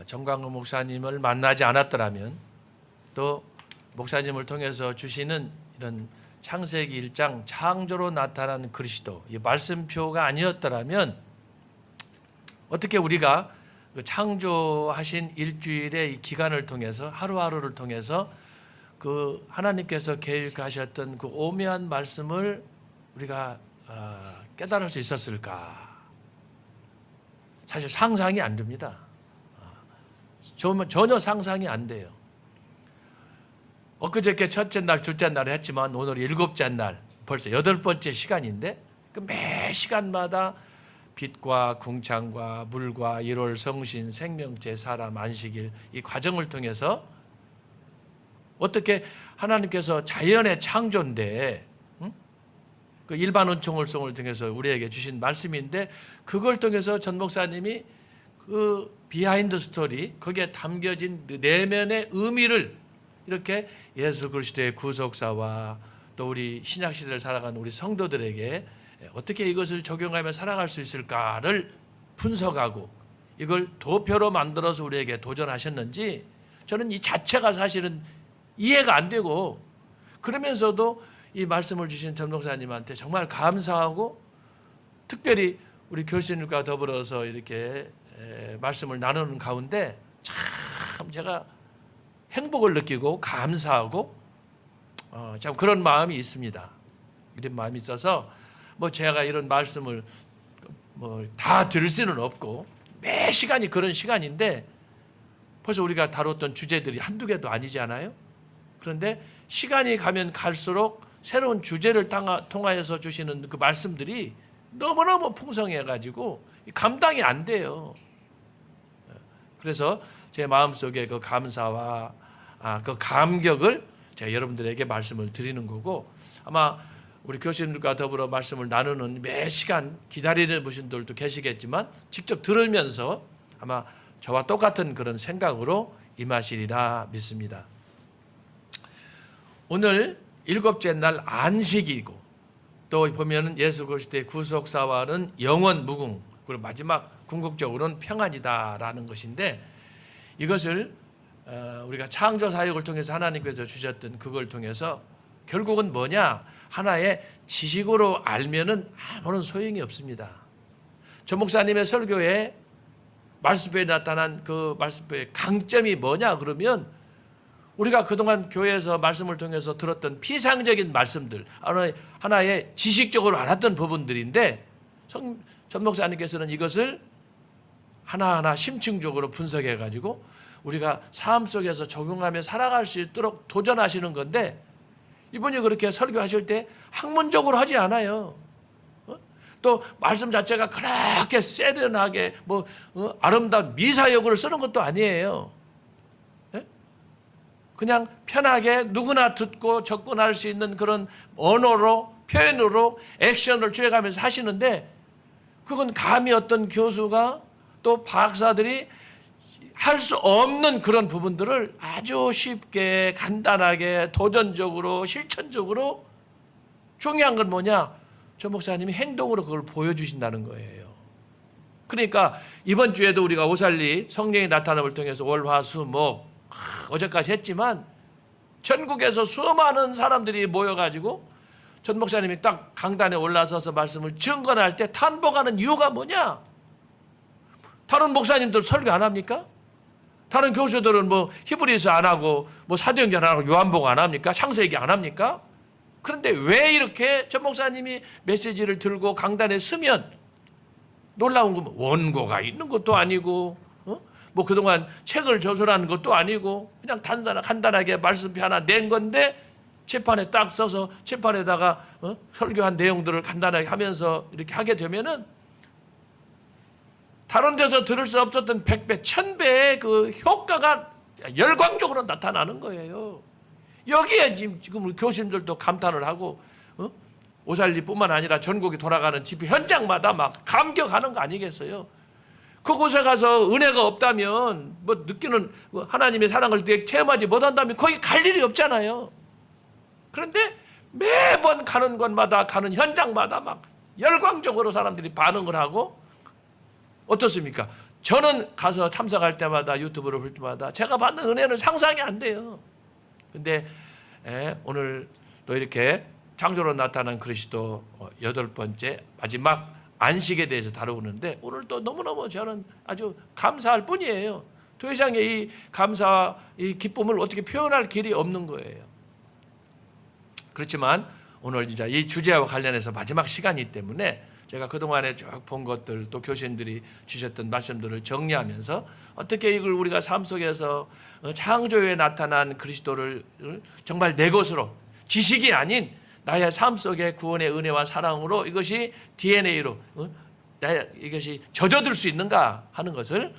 정광훈 목사님을 만나지 않았더라면, 또 목사님을 통해서 주시는 이런 창세기 1장 창조로 나타난 그리스도, 이 말씀표가 아니었더라면 어떻게 우리가 그 창조하신 일주일의 이 기간을 통해서, 하루하루를 통해서 그 하나님께서 계획하셨던 그 오묘한 말씀을 우리가 깨달을 수 있었을까? 사실 상상이 안 됩니다. 전혀 상상이 안 돼요. 엊그저께 첫째 날, 둘째 날 했지만 오늘 일곱째 날, 벌써 8번째 시간인데, 그 매 시간마다 빛과 궁창과 물과 1월 성신, 생명체, 사람, 안식일, 이 과정을 통해서 어떻게 하나님께서 자연의 창조인데, 그 일반 은총을송을 통해서 우리에게 주신 말씀인데, 그걸 통해서 전 목사님이 그 비하인드 스토리, 거기에 담겨진 내면의 의미를 이렇게 예수 그리스도의 구속사와 또 우리 신약 시대를 살아가는 우리 성도들에게 어떻게 이것을 적용하며 살아갈 수 있을까를 분석하고 이걸 도표로 만들어서 우리에게 도전하셨는지, 저는 이 자체가 사실은 이해가 안 되고, 그러면서도 이 말씀을 주신 전 목사님한테 정말 감사하고, 특별히 우리 교수님과 더불어서 이렇게 말씀을 나누는 가운데 참 제가 행복을 느끼고 감사하고 참 그런 마음이 있습니다. 이런 마음이 있어서 뭐 제가 이런 말씀을 뭐 다 들을 수는 없고, 매 시간이 그런 시간인데 벌써 우리가 다뤘던 주제들이 한두 개도 아니잖아요. 그런데 시간이 가면 갈수록 새로운 주제를 통하여서 주시는 그 말씀들이 너무너무 풍성해가지고 감당이 안 돼요. 그래서 제 마음속에 그 감사와 그 감격을 제가 여러분들에게 말씀을 드리는 거고, 아마 우리 교수님들과 더불어 말씀을 나누는 매 시간 기다리는 분들도 계시겠지만 직접 들으면서 아마 저와 똑같은 그런 생각으로 임하시리라 믿습니다. 오늘 일곱째 날 안식이고, 또 보면은 예수 그리스도의 구속사와는 영원 무궁, 그리고 마지막 궁극적으로는 평안이다라는 것인데, 이것을 우리가 창조 사역을 통해서 하나님께서 주셨던 그걸 통해서 결국은 뭐냐? 하나의 지식으로 알면은 아무런 소용이 없습니다. 전 목사님의 설교에 말씀표에 나타난 그 말씀표의 강점이 뭐냐 그러면, 우리가 그동안 교회에서 말씀을 통해서 들었던 피상적인 말씀들, 하나의 지식적으로 알았던 부분들인데, 전 목사님께서는 이것을 하나하나 심층적으로 분석해가지고 우리가 삶 속에서 적용하며 살아갈 수 있도록 도전하시는 건데, 이분이 그렇게 설교하실 때 학문적으로 하지 않아요. 또 말씀 자체가 그렇게 세련하게 아름다운 미사역으로 쓰는 것도 아니에요. 그냥 편하게 누구나 듣고 접근할 수 있는 그런 언어로, 표현으로 액션을 취해가면서 하시는데, 그건 감히 어떤 교수가 또 박사들이 할 수 없는 그런 부분들을 아주 쉽게, 간단하게, 도전적으로, 실천적으로, 중요한 건 뭐냐? 저 목사님이 행동으로 그걸 보여주신다는 거예요. 그러니까 이번 주에도 우리가 오살리 성령의 나타남을 통해서 월, 화, 수, 목 어제까지 했지만, 전국에서 수많은 사람들이 모여가지고 전 목사님이 딱 강단에 올라서서 말씀을 증거할 때 탄복하는 이유가 뭐냐? 다른 목사님들 설교 안 합니까? 다른 교수들은 히브리서 안 하고 사도행전 안 하고 요한복음 안 합니까? 창세기 안 합니까? 그런데 왜 이렇게 전 목사님이 메시지를 들고 강단에 서면 놀라운 건 원고가 있는 것도 아니고, 그동안 책을 저술하는 것도 아니고, 그냥 간단하게 말씀표 하나 낸 건데 책판에 딱 써서 책판에다가 설교한 내용들을 간단하게 하면서 이렇게 하게 되면은 다른 데서 들을 수 없었던 100배, 1000배의 그 효과가 열광적으로 나타나는 거예요. 여기에 지금 교수님들도 감탄을 하고, 오살리뿐만 아니라 전국이 돌아가는 집회 현장마다 막 감격하는 거 아니겠어요? 그곳에 가서 은혜가 없다면, 느끼는 하나님의 사랑을 체험하지 못한다면 거기 갈 일이 없잖아요. 그런데 매번 가는 곳마다, 가는 현장마다 막 열광적으로 사람들이 반응을 하고, 어떻습니까? 저는 가서 참석할 때마다 유튜브를 볼 때마다 제가 받는 은혜는 상상이 안 돼요. 근데 오늘 또 이렇게 창조로 나타난 그리스도 8번째 마지막 안식에 대해서 다루는데 오늘 또 너무너무 저는 아주 감사할 뿐이에요. 더 이상의 이 감사, 이 기쁨을 어떻게 표현할 길이 없는 거예요. 그렇지만 오늘 진짜 이 주제와 관련해서 마지막 시간이기 때문에 제가 그동안에 쭉 본 것들 또 교수님들이 주셨던 말씀들을 정리하면서 어떻게 이걸 우리가 삶 속에서 창조에 나타난 그리스도를 정말 내 것으로 지식이 아닌 나의 삶 속의 구원의 은혜와 사랑으로 이것이 DNA로 이것이 젖어들 수 있는가 하는 것을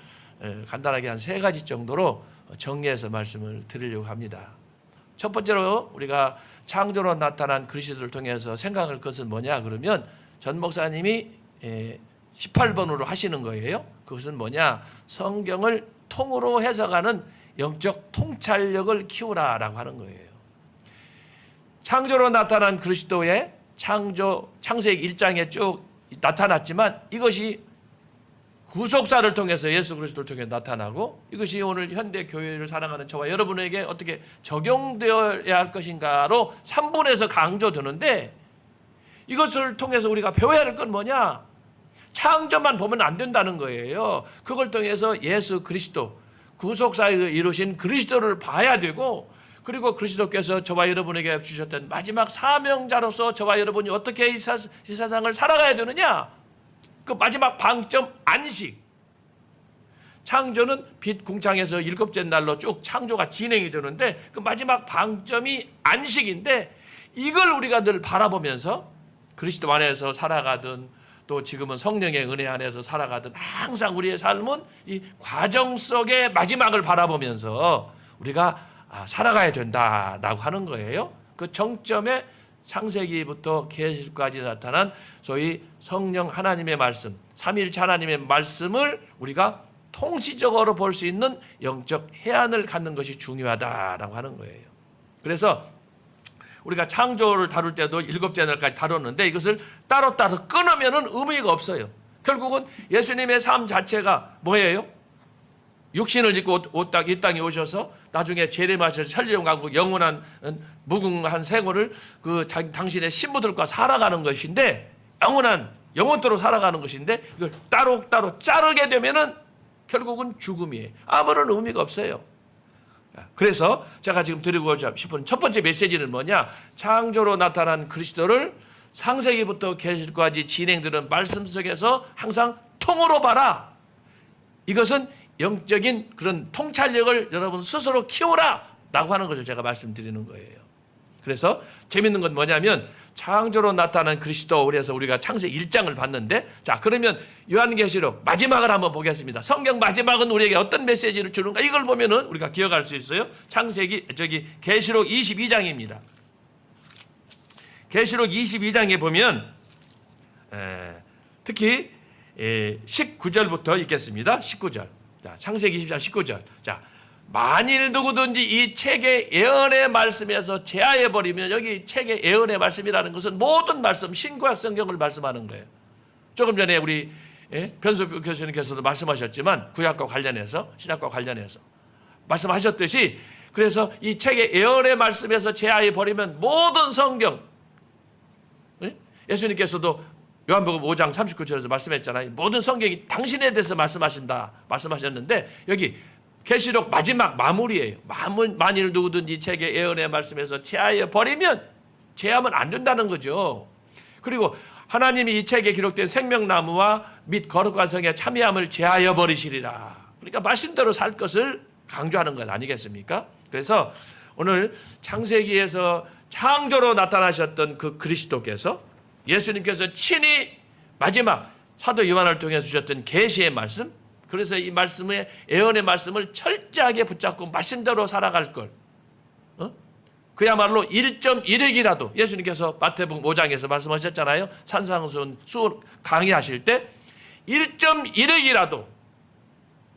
간단하게 한 3가지 정도로 정리해서 말씀을 드리려고 합니다. 첫 번째로 우리가 창조로 나타난 그리스도를 통해서 생각할 것은 뭐냐 그러면 전 목사님이 18번으로 하시는 거예요. 그것은 뭐냐? 성경을 통으로 해석하는 영적 통찰력을 키우라라고 하는 거예요. 창조로 나타난 그리스도의 창세기 1장에 쭉 나타났지만 이것이 구속사를 통해서 예수 그리스도를 통해 나타나고 이것이 오늘 현대 교회를 사랑하는 저와 여러분에게 어떻게 적용되어야 할 것인가로 3분에서 강조되는데 이것을 통해서 우리가 배워야 할 건 뭐냐? 창조만 보면 안 된다는 거예요. 그걸 통해서 예수 그리스도 구속사에 이루신 그리스도를 봐야 되고 그리고 그리스도께서 저와 여러분에게 주셨던 마지막 사명자로서 저와 여러분이 어떻게 이 세상을 살아가야 되느냐? 그 마지막 방점 안식. 창조는 빛 궁창에서 7째 날로 쭉 창조가 진행이 되는데 그 마지막 방점이 안식인데 이걸 우리가 늘 바라보면서 그리스도 안에서 살아가든 또 지금은 성령의 은혜 안에서 살아가든 항상 우리의 삶은 이 과정 속의 마지막을 바라보면서 우리가 살아가야 된다라고 하는 거예요. 그 정점에 창세기부터 계시까지 나타난 소위 성령 하나님의 말씀, 삼위일체 하나님의 말씀을 우리가 통시적으로 볼 수 있는 영적 해안을 갖는 것이 중요하다라고 하는 거예요. 그래서 우리가 창조를 다룰 때도 7째 날까지 다뤘는데 이것을 따로따로 끊으면 의미가 없어요. 결국은 예수님의 삶 자체가 뭐예요? 육신을 입고 이 땅에 오셔서 나중에 재림하셔서 천리永강국 영원한 무궁한 생활을 당신의 신부들과 살아가는 것인데 영원토록 살아가는 것인데 이걸 따로따로 자르게 되면은 결국은 죽음이에요. 아무런 의미가 없어요. 그래서 제가 지금 드리고 싶은 첫 번째 메시지는 뭐냐? 창조로 나타난 그리스도를 창세기부터 계시까지 진행되는 말씀 속에서 항상 통으로 봐라. 이것은 영적인 그런 통찰력을 여러분 스스로 키워라 라고 하는 것을 제가 말씀드리는 거예요. 그래서 재밌는 건 뭐냐면 창조로 나타난 그리스도 그래서 우리가 창세기 1장을 봤는데 자 그러면 요한계시록 마지막을 한번 보겠습니다. 성경 마지막은 우리에게 어떤 메시지를 주는가 이걸 보면은 우리가 기억할 수 있어요. 계시록 22장입니다. 계시록 22장에 보면 특히 19절부터 읽겠습니다. 19절. 자, 창세기 20장 19절. 자, 만일 누구든지 이 책의 예언의 말씀에서 제하해 버리면 여기 책의 예언의 말씀이라는 것은 모든 말씀 신구약 성경을 말씀하는 거예요. 조금 전에 우리 변소부 교수님께서도 말씀하셨지만 구약과 관련해서 신약과 관련해서 말씀하셨듯이 그래서 이 책의 예언의 말씀에서 제하해 버리면 모든 성경 예수님께서도 요한복음 5장 39절에서 말씀했잖아요. 모든 성경이 당신에 대해서 말씀하셨는데 여기 계시록 마지막 마무리예요. 만일 누구든지 책의 예언의 말씀에서 제하여 버리면 제하면 안 된다는 거죠. 그리고 하나님이 이 책에 기록된 생명나무와 및 거룩한 성에 참여함을 제하여 버리시리라. 그러니까 말씀대로 살 것을 강조하는 것 아니겠습니까? 그래서 오늘 창세기에서 창조로 나타나셨던 그 그리스도께서 예수님께서 친히 마지막 사도 요한을 통해 주셨던 계시의 말씀 그래서 이 말씀의 예언의 말씀을 철저하게 붙잡고 말씀대로 살아갈 걸 그야말로 1.1획이라도 예수님께서 마태복음 5장에서 말씀하셨잖아요. 산상수훈 강의하실 때 1.1획이라도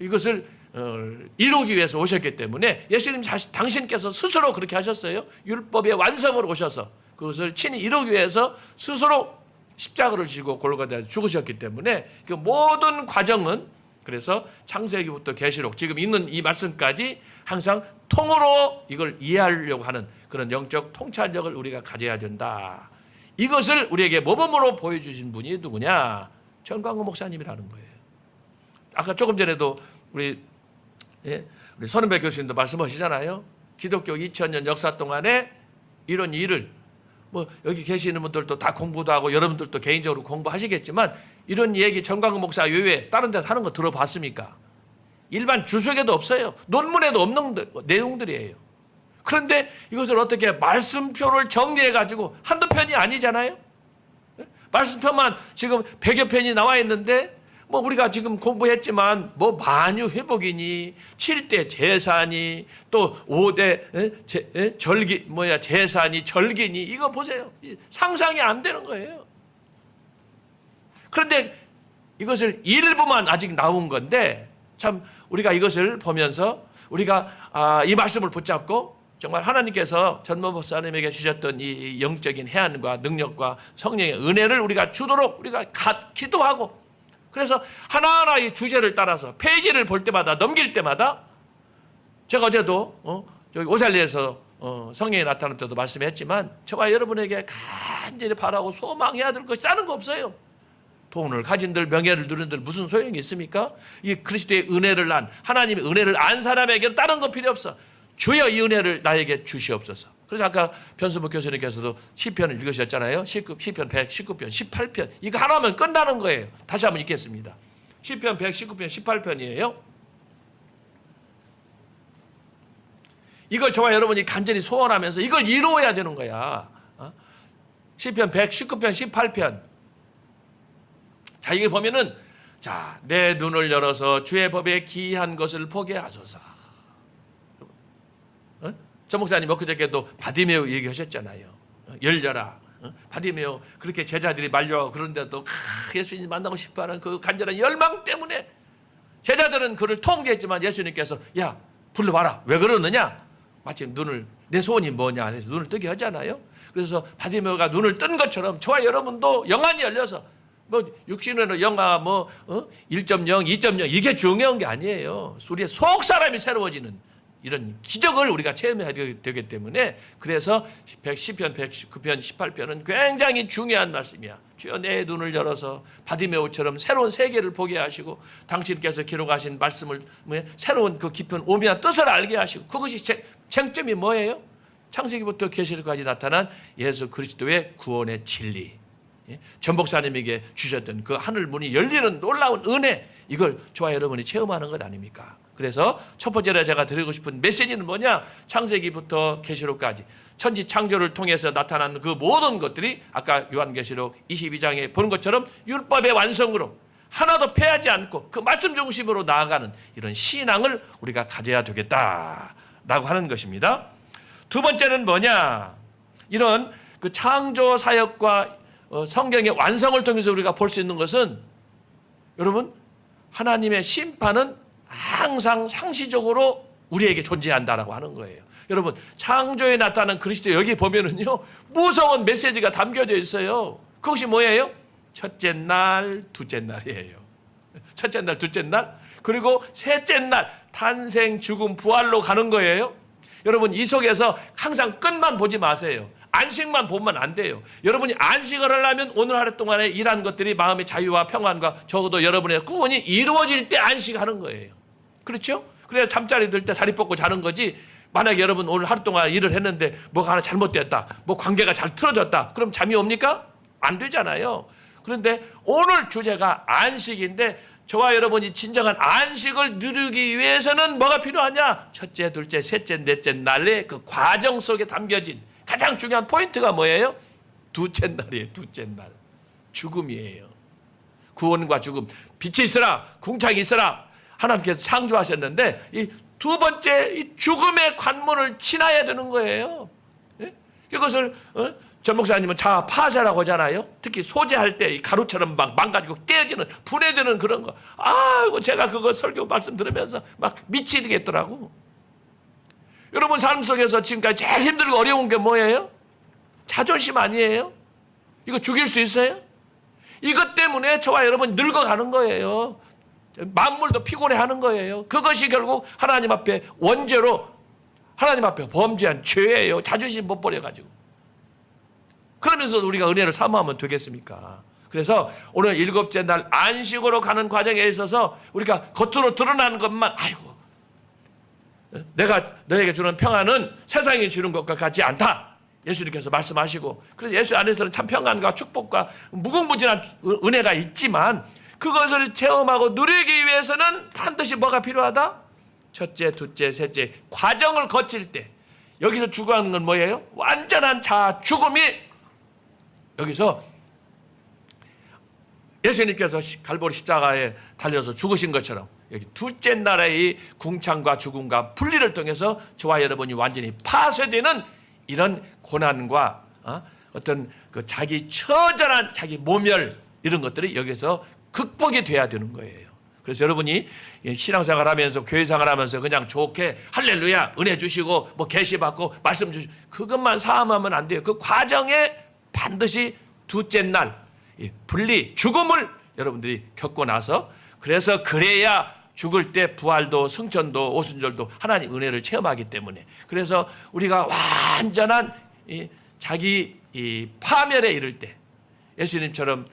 이것을 이루기 위해서 오셨기 때문에 예수님 당신께서 스스로 그렇게 하셨어요. 율법의 완성으로 오셔서 그것을 친히 이루기 위해서 스스로 십자가를 지고 골고다에 죽으셨기 때문에 그 모든 과정은 그래서 창세기부터 계시록 지금 있는 이 말씀까지 항상 통으로 이걸 이해하려고 하는 그런 영적 통찰력을 우리가 가져야 된다. 이것을 우리에게 모범으로 보여주신 분이 누구냐? 전광훈 목사님이라는 거예요. 아까 조금 전에도 우리 손은배 교수님도 말씀하시잖아요. 기독교 2000년 역사 동안에 이런 일을 뭐 여기 계시는 분들도 다 공부도 하고 여러분들도 개인적으로 공부하시겠지만 이런 얘기 전광훈 목사 외에 다른 데서 하는 거 들어봤습니까? 일반 주석에도 없어요. 논문에도 없는 내용들이에요. 그런데 이것을 어떻게 말씀표를 정리해가지고 한두 편이 아니잖아요. 말씀표만 지금 100여 편이 나와 있는데 뭐 우리가 지금 공부했지만 뭐 만유 회복이니 7대 제사니 또 5대 절기 제사니 절기니 이거 보세요. 상상이 안 되는 거예요. 그런데 이것을 일부만 아직 나온 건데 참 우리가 이것을 보면서 우리가 이 말씀을 붙잡고 정말 하나님께서 전모 목사님에게 주셨던 이 영적인 해안과 능력과 성령의 은혜를 우리가 주도록 우리가 기도하고 그래서 하나하나 이 주제를 따라서 페이지를 볼 때마다 넘길 때마다 제가 어제도 저기 오살리에서 성령이 나타날 때도 말씀했지만 저와 여러분에게 간절히 바라고 소망해야 될 것이 다른 거 없어요. 돈을 가진들 명예를 누린들 무슨 소용이 있습니까? 이 그리스도의 은혜를 안 하나님의 은혜를 안 사람에게는 다른 거 필요 없어. 주여 이 은혜를 나에게 주시옵소서. 그래서 아까 변수목 교수님께서도 시편을 읽으셨잖아요. 시편 119편 18편 이거 하나면 끝나는 거예요. 다시 한번 읽겠습니다. 시편 119편 18편이에요. 이걸 저와 여러분이 간절히 소원하면서 이걸 이루어야 되는 거야. 시편 119편 18편 자 이게 보면은 자 내 눈을 열어서 주의 법에 기이한 것을 보게 하소서. 저 목사님 엊그저께도 바디메오 얘기하셨잖아요. 열려라. 바디메오 그렇게 제자들이 말려가고 그런데도 예수님 만나고 싶어하는 그 간절한 열망 때문에 제자들은 그를 통제했지만 예수님께서 야 불러봐라. 왜 그러느냐? 마침 눈을 내 소원이 뭐냐 해서 눈을 뜨게 하잖아요. 그래서 바디메오가 눈을 뜬 것처럼 저와 여러분도 영안이 열려서 뭐 육신으로 영아 1.0, 2.0 이게 중요한 게 아니에요. 우리의 속 사람이 새로워지는 이런 기적을 우리가 체험해야 되기 때문에 그래서 시편 119편 18편은 굉장히 중요한 말씀이야. 주여 내 눈을 열어서 바디메오처럼 새로운 세계를 보게 하시고 당신께서 기록하신 말씀을 새로운 그 깊은 오묘한 뜻을 알게 하시고 그것이 쟁점이 뭐예요? 창세기부터 계시록까지 나타난 예수 그리스도의 구원의 진리. 전 목사님에게 주셨던 그 하늘 문이 열리는 놀라운 은혜 이걸 저와 여러분이 체험하는 것 아닙니까? 그래서 첫 번째로 제가 드리고 싶은 메시지는 뭐냐? 창세기부터 계시록까지 천지 창조를 통해서 나타나는 그 모든 것들이 아까 요한계시록 22장에 보는 것처럼 율법의 완성으로 하나도 패하지 않고 그 말씀 중심으로 나아가는 이런 신앙을 우리가 가져야 되겠다라고 하는 것입니다. 두 번째는 뭐냐? 이런 그 창조 사역과 성경의 완성을 통해서 우리가 볼 수 있는 것은 여러분 하나님의 심판은 항상 상시적으로 우리에게 존재한다라고 하는 거예요. 여러분 창조에 나타난 그리스도 여기 보면은요 무서운 메시지가 담겨져 있어요. 그것이 뭐예요? 첫째 날, 둘째 날이에요. 첫째 날, 둘째 날, 그리고 셋째 날 탄생, 죽음, 부활로 가는 거예요. 여러분 이 속에서 항상 끝만 보지 마세요. 안식만 보면 안 돼요. 여러분이 안식을 하려면 오늘 하루 동안에 일한 것들이 마음의 자유와 평안과 적어도 여러분의 구원이 이루어질 때 안식하는 거예요. 그렇죠? 그래야 잠자리 들 때 다리 뻗고 자는 거지. 만약에 여러분 오늘 하루 동안 일을 했는데 뭐가 하나 잘못됐다. 뭐 관계가 잘 틀어졌다. 그럼 잠이 옵니까? 안 되잖아요. 그런데 오늘 주제가 안식인데 저와 여러분이 진정한 안식을 누리기 위해서는 뭐가 필요하냐? 첫째, 둘째, 셋째, 넷째 날의 그 과정 속에 담겨진 가장 중요한 포인트가 뭐예요? 둘째 날이에요. 둘째 날. 죽음이에요. 구원과 죽음. 빛이 있으라. 궁창이 있으라. 하나님께서 창조하셨는데 이 두 번째 이 죽음의 관문을 지나야 되는 거예요. 예? 이것을 전 목사님은 자아 파쇄라고 하잖아요. 특히 소재할 때 이 가루처럼 막 망가지고 깨지는 분해되는 그런 거. 아이고 제가 그거 설교 말씀 들으면서 막 미치겠더라고. 여러분 삶 속에서 지금까지 제일 힘들고 어려운 게 뭐예요? 자존심 아니에요? 이거 죽일 수 있어요? 이것 때문에 저와 여러분 늙어가는 거예요. 만물도 피곤해하는 거예요. 그것이 결국 하나님 앞에 원죄로 하나님 앞에 범죄한 죄예요. 자존심 못 버려가지고. 그러면서 우리가 은혜를 사모하면 되겠습니까? 그래서 오늘 일곱째 날 안식으로 가는 과정에 있어서 우리가 겉으로 드러나는 것만 아이고 내가 너에게 주는 평안은 세상이 주는 것과 같지 않다. 예수님께서 말씀하시고 그래서 예수 안에서는 참 평안과 축복과 무궁무진한 은혜가 있지만 그것을 체험하고 누리기 위해서는 반드시 뭐가 필요하다? 첫째, 둘째, 셋째 과정을 거칠 때 여기서 죽어가는 건 뭐예요? 완전한 자아 죽음이 여기서 예수님께서 갈보리 십자가에 달려서 죽으신 것처럼 여기 둘째 날의 궁창과 죽음과 분리를 통해서 저와 여러분이 완전히 파쇄되는 이런 고난과 어떤 그 자기 처절한 자기 모멸 이런 것들이 여기서 극복이 돼야 되는 거예요. 그래서 여러분이 신앙생활하면서 교회생활하면서 그냥 좋게 할렐루야 은혜 주시고 뭐 계시 받고 말씀 주시고 그것만 사함하면 안 돼요. 그 과정에 반드시 둘째 날 분리 죽음을 여러분들이 겪고 나서 그래서 그래야 죽을 때 부활도 승천도 오순절도 하나님 은혜를 체험하기 때문에 그래서 우리가 완전한 자기 파멸에 이를 때 예수님처럼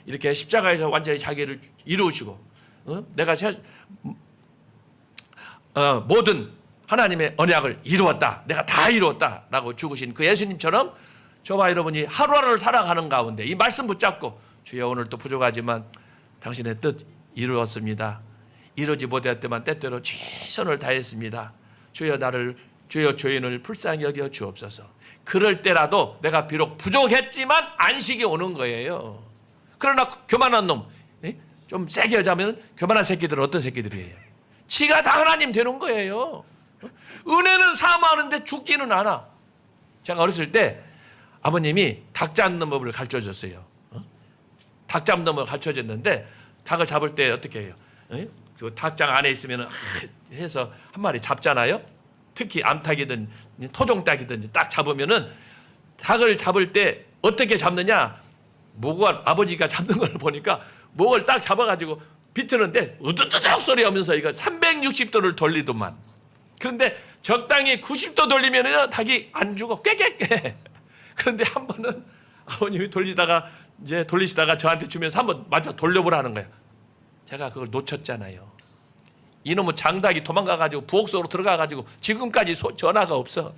이렇게 십자가에서 완전히 자기를 이루시고 내가 모든 하나님의 언약을 이루었다. 내가 다 이루었다라고 죽으신 그 예수님처럼 저와 여러분이 하루하루를 살아가는 가운데 이 말씀 붙잡고 주여 오늘 또 부족하지만 당신의 뜻 이루었습니다. 이루지 못했지만 때때로 최선을 다했습니다. 주여 나를 주여 죄인을 불쌍히 여겨 주옵소서. 그럴 때라도 내가 비록 부족했지만 안식이 오는 거예요. 그러나 교만한 놈, 좀 세게 하자면 교만한 새끼들은 어떤 새끼들이에요? 지가 다 하나님 되는 거예요. 은혜는 사모하는데 죽지는 않아. 제가 어렸을 때 아버님이 닭 잡는 법을 가르쳐줬어요. 닭 잡는 법을 가르쳐줬는데 닭을 잡을 때 어떻게 해요? 그 닭장 안에 있으면 해서 한 마리 잡잖아요. 특히 암탉이든 토종닭이든 딱 잡으면은 닭을 잡을 때 어떻게 잡느냐? 목을 아버지가 잡는 걸 보니까 목을 딱 잡아가지고 비트는데 우두두둑 소리 하면서 이거 360도를 돌리더만. 그런데 적당히 90도 돌리면은 닭이 안 죽어. 꾀꾀. 그런데 한 번은 아버님이 돌리시다가 저한테 주면서 한번 맞아 돌려보라는 거야. 제가 그걸 놓쳤잖아요. 이놈은 장닭이 도망가가지고 부엌 속으로 들어가가지고 지금까지 전화가 없어.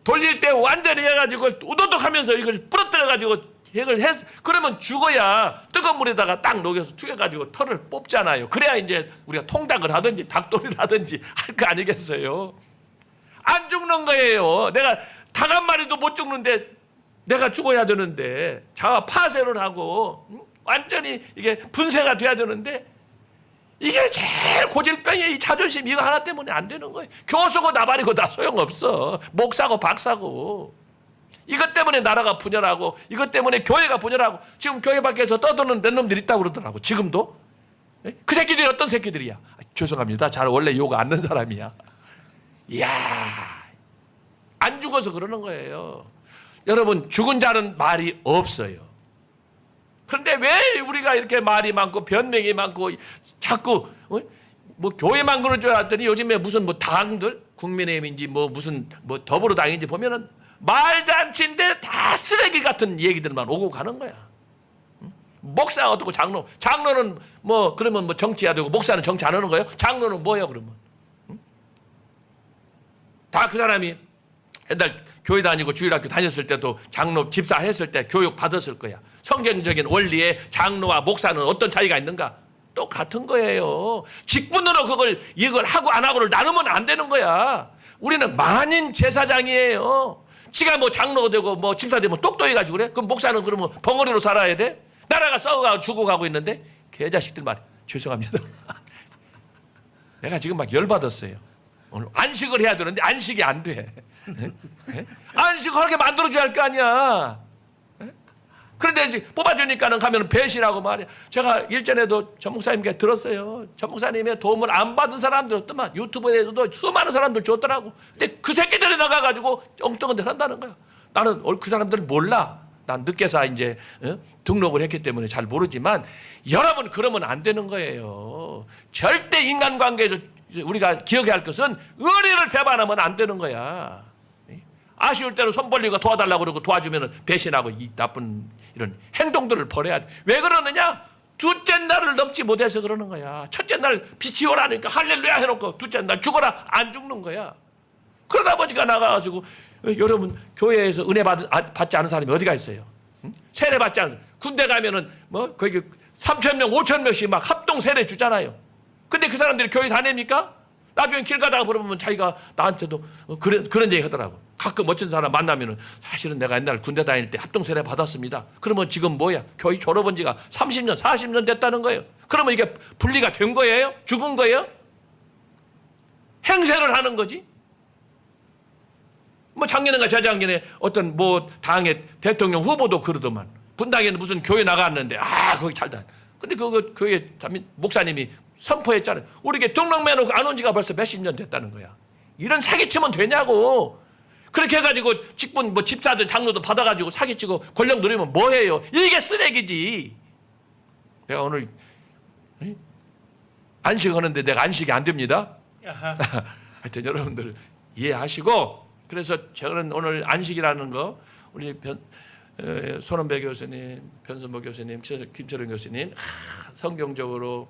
돌릴 때 완전히 해가지고 우도독하면서 이걸 부러뜨려가지고 이걸 해서 그러면 죽어야 뜨거운 물에다가 딱 녹여서 튀겨가지고 털을 뽑잖아요. 그래야 이제 우리가 통닭을 하든지 닭도리를 하든지 할 거 아니겠어요? 안 죽는 거예요. 내가 닭 한 마리도 못 죽는데 내가 죽어야 되는데 자아 파쇄를 하고 완전히 이게 분쇄가 돼야 되는데 이게 제일 고질병이 이 자존심 이거 하나 때문에 안 되는 거예요. 교수고 나발이고 다 소용없어. 목사고 박사고 이것 때문에 나라가 분열하고 이것 때문에 교회가 분열하고 지금 교회 밖에서 떠드는 몇 놈들이 있다고 그러더라고. 지금도 그 새끼들이 어떤 새끼들이야? 죄송합니다. 잘 원래 욕 안 하는 사람이야. 이야 안 죽어서 그러는 거예요. 여러분 죽은 자는 말이 없어요. 그런데 왜 우리가 이렇게 말이 많고 변명이 많고 자꾸 뭐 교회만 그런 줄 알았더니 요즘에 무슨 뭐 당들 국민의힘인지 뭐 무슨 뭐 더불어당인지 보면은 말잔치인데 다 쓰레기 같은 얘기들만 오고 가는 거야. 목사 어떻고 장로는 뭐 그러면 뭐 정치해야 되고 목사는 정치 안 하는 거예요? 장로는 뭐예요 그러면? 다 그 사람이 옛날 교회 다니고 주일학교 다녔을 때도 장로 집사 했을 때 교육 받았을 거야. 성경적인 원리에 장로와 목사는 어떤 차이가 있는가? 똑같은 거예요. 직분으로 이걸 하고 안 하고를 나누면 안 되는 거야. 우리는 만인 제사장이에요. 지가 뭐 장로가 되고 뭐 집사 되면 똑똑해가지고 그래? 그럼 목사는 그러면 벙어리로 살아야 돼? 나라가 썩어가고 죽어가고 있는데 개자식들 말이야. 죄송합니다. 내가 지금 막 열받았어요. 오늘 안식을 해야 되는데 안식이 안 돼. 안식을 하게 만들어줘야 할 거 아니야. 그런데 이제 뽑아주니까는 가면 배신하고 말이야. 제가 일전에도 전 목사님께 들었어요. 전 목사님의 도움을 안 받은 사람들 없더만 유튜브에서도 수많은 사람들 줬더라고. 근데 그 새끼들이 나가가지고 엉뚱한 데 한다는 거야. 나는 그 사람들을 몰라. 난 늦게서 이제 등록을 했기 때문에 잘 모르지만 여러분 그러면 안 되는 거예요. 절대 인간관계에서 우리가 기억해야 할 것은 의리를 배반하면 안 되는 거야. 아쉬울 때는 손 벌리고 도와달라고 그러고 도와주면 배신하고 이 나쁜 이런 행동들을 버려야 돼. 왜 그러느냐? 둘째 날을 넘지 못해서 그러는 거야. 첫째 날 빛이 오라니까 할렐루야 해놓고 둘째 날 죽어라 안 죽는 거야. 그러다 보니까 나가가지고 여러분 교회에서 은혜 받지 않은 사람이 어디가 있어요? 세례 받지 않은 군대 가면은 뭐 거기 3,000명 5,000명씩 막 합동 세례 주잖아요. 근데 그 사람들이 교회 다닙니까? 나중에 길 가다가 물어보면 자기가 나한테도 그런 얘기 하더라고. 가끔 멋진 사람 만나면은 사실은 내가 옛날 군대 다닐 때 합동 세례 받았습니다. 그러면 지금 뭐야? 교회 졸업한 지가 30년 40년 됐다는 거예요. 그러면 이게 분리가 된 거예요? 죽은 거예요? 행세를 하는 거지. 뭐 작년인가 재작년에 어떤 뭐 당의 대통령 후보도 그러더만 분당에는 무슨 교회 나갔는데 거기 잘다. 근데 그 교회 목사님이 선포했잖아요. 우리에게 등록만 해놓고 안 온 지가 벌써 몇십 년 됐다는 거야. 이런 사기치면 되냐고. 그렇게 해가지고 직분 뭐 집사들 장로도 받아가지고 사기치고 권력 누리면 뭐해요? 이게 쓰레기지. 내가 오늘 안식하는데 내가 안식이 안 됩니다. 하여튼 여러분들 이해하시고, 그래서 저는 오늘 안식이라는 거 우리 손원배 교수님, 변선보 교수님, 김철은 교수님 성경적으로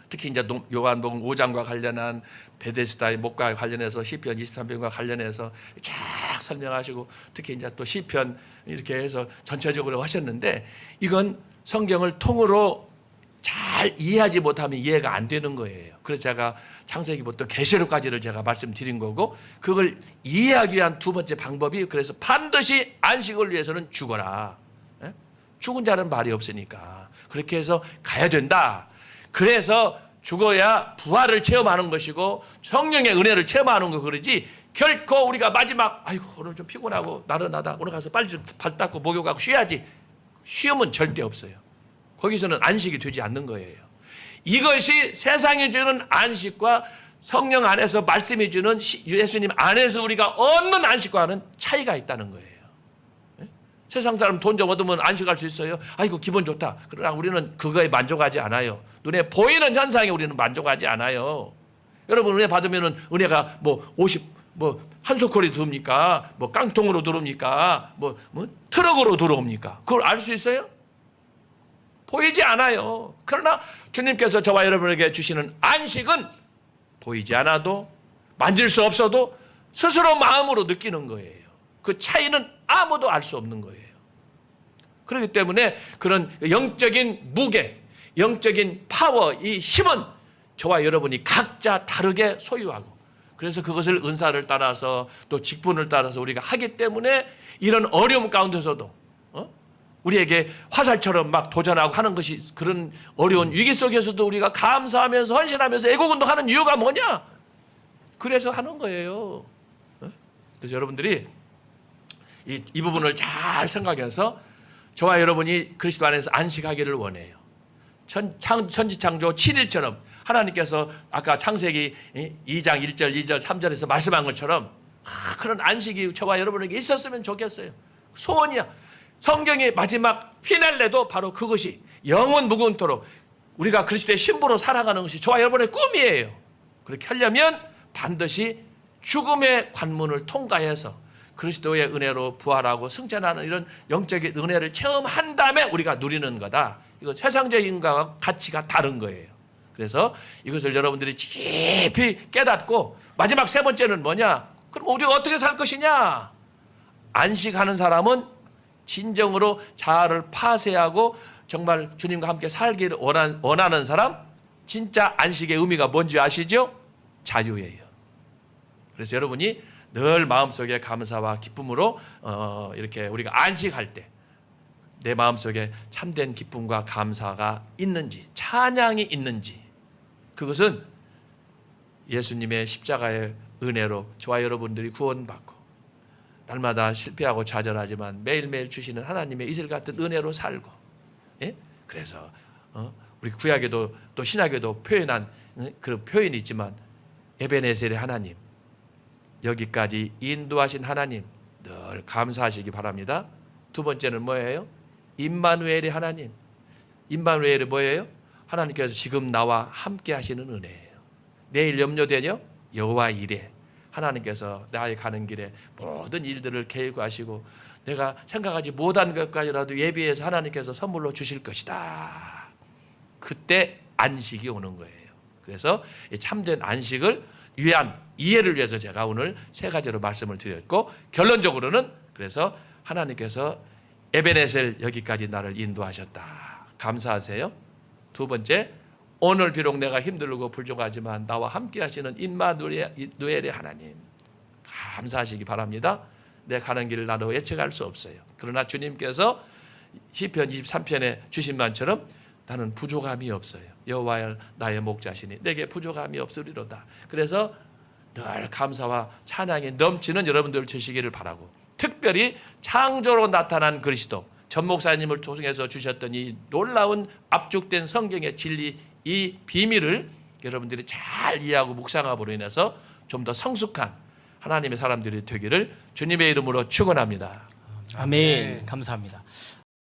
특히 이제 요한복음 5장과 관련한 베데스다의 목과 관련해서 시편 23편과 관련해서 쫙 설명하시고, 특히 이제 또 시편 이렇게 해서 전체적으로 하셨는데, 이건 성경을 통으로 잘 이해하지 못하면 이해가 안 되는 거예요. 그래서 제가 창세기부터 계시록까지를 제가 말씀드린 거고, 그걸 이해하기 위한 두 번째 방법이, 그래서 반드시 안식을 위해서는 죽어라. 죽은 자는 말이 없으니까 그렇게 해서 가야 된다. 그래서 죽어야 부활을 체험하는 것이고 성령의 은혜를 체험하는 거, 그러지 결코 우리가 마지막 아이고 오늘 좀 피곤하고 나른하다 오늘 가서 빨리 좀 발 닦고 목욕하고 쉬어야지, 쉬움은 절대 없어요. 거기서는 안식이 되지 않는 거예요. 이것이 세상이 주는 안식과 성령 안에서 말씀이 주는 예수님 안에서 우리가 얻는 안식과는 차이가 있다는 거예요. 세상 사람 돈 좀 얻으면 안식할 수 있어요. 아이고 기분 좋다. 그러나 우리는 그거에 만족하지 않아요. 눈에 보이는 현상에 우리는 만족하지 않아요. 여러분 은혜 받으면은 은혜가 뭐 50, 뭐 한소콜이 들어옵니까? 뭐 깡통으로 들어옵니까? 뭐 트럭으로 들어옵니까? 그걸 알 수 있어요? 보이지 않아요. 그러나 주님께서 저와 여러분에게 주시는 안식은 보이지 않아도 만질 수 없어도 스스로 마음으로 느끼는 거예요. 그 차이는 아무도 알 수 없는 거예요. 그렇기 때문에 그런 영적인 무게, 영적인 파워, 이 힘은 저와 여러분이 각자 다르게 소유하고, 그래서 그것을 은사를 따라서 또 직분을 따라서 우리가 하기 때문에 이런 어려움 가운데서도 우리에게 화살처럼 막 도전하고 하는 것이, 그런 어려운 위기 속에서도 우리가 감사하면서 헌신하면서 애국운동하는 이유가 뭐냐? 그래서 하는 거예요. 그래서 여러분들이 이 부분을 잘 생각해서 저와 여러분이 그리스도 안에서 안식하기를 원해요. 천지창조 7일처럼 하나님께서 아까 창세기 2장 1절 2절 3절에서 말씀한 것처럼 그런 안식이 저와 여러분에게 있었으면 좋겠어요. 소원이야. 성경의 마지막 피날레도 바로 그것이 영원 무궁토록 우리가 그리스도의 신부로 살아가는 것이 저와 여러분의 꿈이에요. 그렇게 하려면 반드시 죽음의 관문을 통과해서 그리스도의 은혜로 부활하고 승천하는 이런 영적인 은혜를 체험한 다음에 우리가 누리는 거다. 이거 세상적인 것과 가치가 다른 거예요. 그래서 이것을 여러분들이 깊이 깨닫고, 마지막 세 번째는 뭐냐? 그럼 우리가 어떻게 살 것이냐? 안식하는 사람은 진정으로 자아를 파쇄하고 정말 주님과 함께 살기를 원하는 사람, 진짜 안식의 의미가 뭔지 아시죠? 자유예요. 그래서 여러분이 늘 마음속에 감사와 기쁨으로 이렇게 우리가 안식할 때 내 마음속에 참된 기쁨과 감사가 있는지, 찬양이 있는지, 그것은 예수님의 십자가의 은혜로 저와 여러분들이 구원받고 날마다 실패하고 좌절하지만 매일매일 주시는 하나님의 이슬 같은 은혜로 살고, 예? 그래서 우리 구약에도 또 신약에도 표현한 그 표현이 있지만 에베네셀의 하나님, 여기까지 인도하신 하나님 늘 감사하시기 바랍니다. 두 번째는 뭐예요? 임마누엘의 하나님. 임마누엘이 뭐예요? 하나님께서 지금 나와 함께 하시는 은혜예요. 내일 염려되냐? 여호와 이레. 하나님께서 나의 가는 길에 모든 일들을 계획하시고 내가 생각하지 못한 것까지라도 예비해서 하나님께서 선물로 주실 것이다. 그때 안식이 오는 거예요. 그래서 참된 안식을 위한 이해를 위해서 제가 오늘 세 가지로 말씀을 드렸고, 결론적으로는 그래서 하나님께서 에베네셀 여기까지 나를 인도하셨다. 감사하세요. 두 번째, 오늘 비록 내가 힘들고 불족하지만 나와 함께 하시는 임마누엘의 하나님, 감사하시기 바랍니다. 내 가는 길을 나도 예측할 수 없어요. 그러나 주님께서 시편 23편에 주신 말처럼 나는 부족함이 없어요. 여호와여 나의 목자시니 내게 부족함이 없으리로다. 그래서 늘 감사와 찬양이 넘치는 여러분들 되시기를 바라고, 특별히 창조로 나타난 그리스도, 전 목사님을 통해서 주셨던 이 놀라운 압축된 성경의 진리, 이 비밀을 여러분들이 잘 이해하고 묵상함으로 인해서 좀 더 성숙한 하나님의 사람들이 되기를 주님의 이름으로 축원합니다. 아멘. 감사합니다.